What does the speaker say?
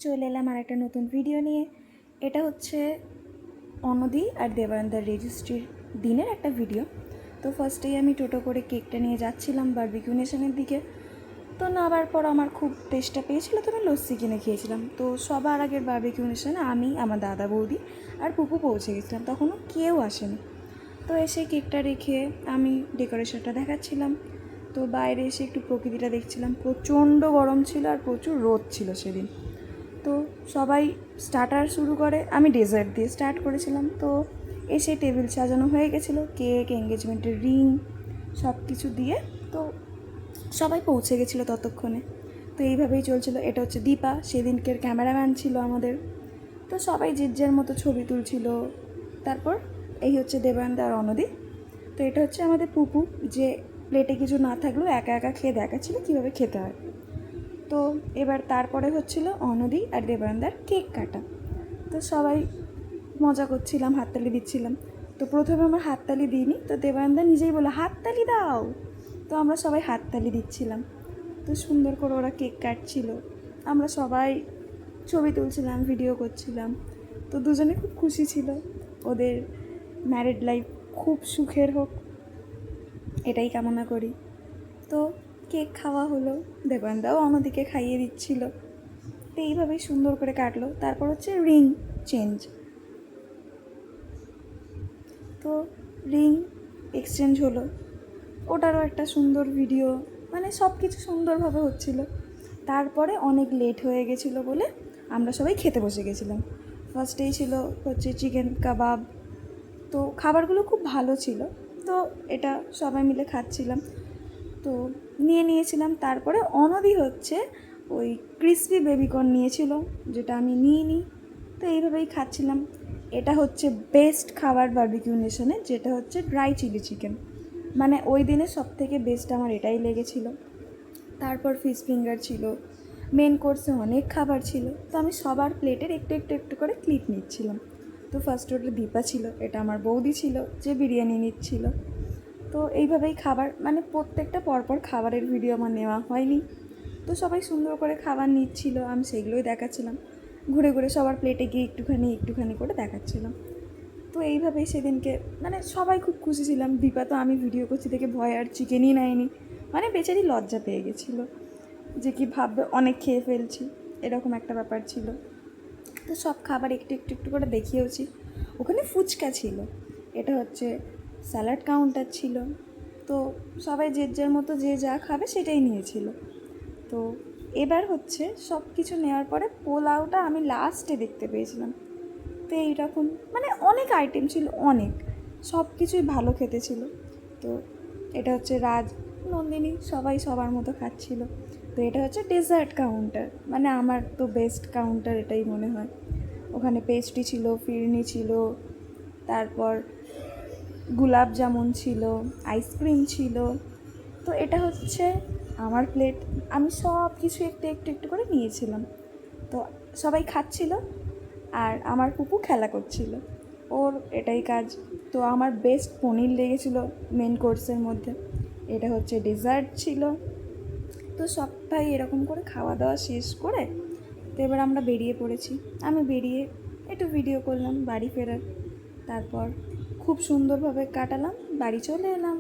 চলে এলাম আর একটা নতুন ভিডিও নিয়ে। এটা হচ্ছে অনদি আর দেবানন্দার রেজিস্ট্রির দিনের একটা ভিডিও। তো ফার্স্টেই আমি টোটো করে কেকটা নিয়ে যাচ্ছিলাম বারবিকিউ নেশনের দিকে। তো নামার পর আমার খুব তেষ্টা পেয়েছিলো, তো আমি লস্যি কিনে খেয়েছিলাম। তো সবার আগের বারবিকিউ নেশনে আমি, আমার দাদা বৌদি আর পুপু পৌঁছে গেছিলাম, তখনও কেউ আসেনি। তো এসে কেকটা রেখে আমি ডেকোরেশনটা দেখাচ্ছিলাম। তো বাইরে এসে একটু প্রকৃতিটা দেখছিলাম। প্রচণ্ড গরম ছিল আর প্রচুর রোদ ছিল সেদিন। তো সবাই স্টার্টার শুরু করে, আমি ডেজার্ট দিয়ে স্টার্ট করেছিলাম। তো এসে টেবিল সাজানো হয়ে গেছিলো, কেক, এঙ্গেজমেন্টের রিং সব কিছু দিয়ে। তো সবাই পৌঁছে গেছিলো ততক্ষণে। তো এইভাবেই চলছিল। এটা হচ্ছে দীপা, সেদিনকের ক্যামেরাম্যান ছিল আমাদের। তো সবাই যে যার মতো ছবি তুলছিল। তারপর এই হচ্ছে দেবানন্দা আর অনদি। তো এটা হচ্ছে আমাদের পুপু, যে প্লেটে কিছু না থাকলেও একা একা খেয়ে দেখাচ্ছিল কীভাবে খেতে হয়। তো এবার তারপরে হচ্ছিল অনদি আর দেবানন্দার কেক কাটা। তো সবাই মজা করছিলাম, হাততালি দিচ্ছিলাম। তো প্রথমে আমরা হাততালি দিইনি, তো দেবানন্দা নিজেই বলে হাততালি দাও। তো আমরা সবাই হাততালি দিচ্ছিলাম। তো সুন্দর করে ওরা কেক কাটছিল, আমরা সবাই ছবি তুলছিলাম, ভিডিও করছিলাম। তো দুজনে খুব খুশি ছিল। ওদের ম্যারিড লাইফ খুব সুখের হোক, এটাই কামনা করি। তো কেক খাওয়া হলো, দেবানন্দাও অন্যদিকে খাইয়ে দিচ্ছিল। তো এইভাবেই সুন্দর করে কাটলো। তারপর হচ্ছে রিং চেঞ্জ। তো রিং এক্সচেঞ্জ হলো, ওটারও একটা সুন্দর ভিডিও, মানে সব কিছু সুন্দরভাবে হচ্ছিল। তারপরে অনেক লেট হয়ে গেছিলো বলে আমরা সবাই খেতে বসে গেছিলাম। ফার্স্টেই ছিল হচ্ছে চিকেন কাবাব। তো খাবারগুলো খুব ভালো ছিল। তো এটা সবাই মিলে খাচ্ছিলাম, তো নিয়েছিলাম। তারপরে অনদি হচ্ছে ওই ক্রিসপি বেবিকর্ন নিয়েছিল, যেটা আমি নিইনি। তো এইভাবেই খাচ্ছিলাম। এটা হচ্ছে বেস্ট খাবার বারবিকিউ নেশনে, যেটা হচ্ছে ড্রাই চিলি চিকেন। মানে ওই দিনে সবথেকে বেস্ট আমার এটাই লেগেছিল। তারপর ফিশ ফিঙ্গার ছিল, মেন কোর্সে অনেক খাবার ছিল। তো আমি সবার প্লেটের একটু একটু একটু করে ক্লিপ নিচ্ছিলাম। তো ফার্স্ট ওটা দীপা ছিল, এটা আমার বৌদি ছিল যে বিরিয়ানি নিচ্ছিল। তো এইভাবেই খাবার, মানে প্রত্যেকটা পরপর খাবারের ভিডিও আমার নেওয়া হয়নি। তো সবাই সুন্দর করে খাবার নিচ্ছিল, আমি সেগুলোই দেখাচ্ছিলাম। ঘুরে ঘুরে সবার প্লেটে গিয়ে একটুখানি একটুখানি করে দেখাচ্ছিলাম। তো এইভাবেই সেদিনকে মানে সবাই খুব খুশি ছিলাম। দীপা তো আমি ভিডিও করছি দেখে ভয় আর চিকেনই নেয়নি, মানে বেচারি লজ্জা পেয়ে গেছিলো যে কি ভাববে অনেক খেয়ে ফেলছি, এরকম একটা ব্যাপার ছিল। তো সব খাবার একটু একটু একটু করে দেখিয়েওছি। ওখানে ফুচকা ছিল, এটা হচ্ছে স্যালাড কাউন্টার ছিল। তো সবাই যে যার মতো যে যা খাবে সেটাই নিয়েছিল। তো এবার হচ্ছে সব কিছু নেওয়ার পরে পোলাওটা আমি লাস্টে দেখতে পেয়েছিলাম। তো এইরকম মানে অনেক আইটেম ছিল, অনেক সব কিছুই ভালো খেতে ছিল। তো এটা হচ্ছে রাজ, নন্দিনী, সবাই সবার মতো খাচ্ছিল। তো এটা হচ্ছে ডেজার্ট কাউন্টার, মানে আমার তো বেস্ট কাউন্টার এটাই মনে হয়। ওখানে পেস্ট্রি ছিল, ফিরনি ছিল, তারপর গোলাপ জামুন ছিল, আইসক্রিম ছিল। তো এটা হচ্ছে আমার প্লেট, আমি সব কিছু একটু একটু একটু করে নিয়েছিলাম। তো সবাই খাচ্ছিল আর আমার পুপু খেলা করছিল, ওর এটাই কাজ। তো আমার বেস্ট পনির লেগেছিলো মেন কোর্সের মধ্যে। এটা হচ্ছে ডেজার্ট ছিল। তো সবাই এরকম করে খাওয়া দাওয়া শেষ করে তো এবার আমরা বেরিয়ে পড়েছি। আমি বেরিয়ে একটু ভিডিও করলাম বাড়ি ফেরার। তারপর খুব সুন্দরভাবে কাটালাম, বাড়ি চলে এলাম।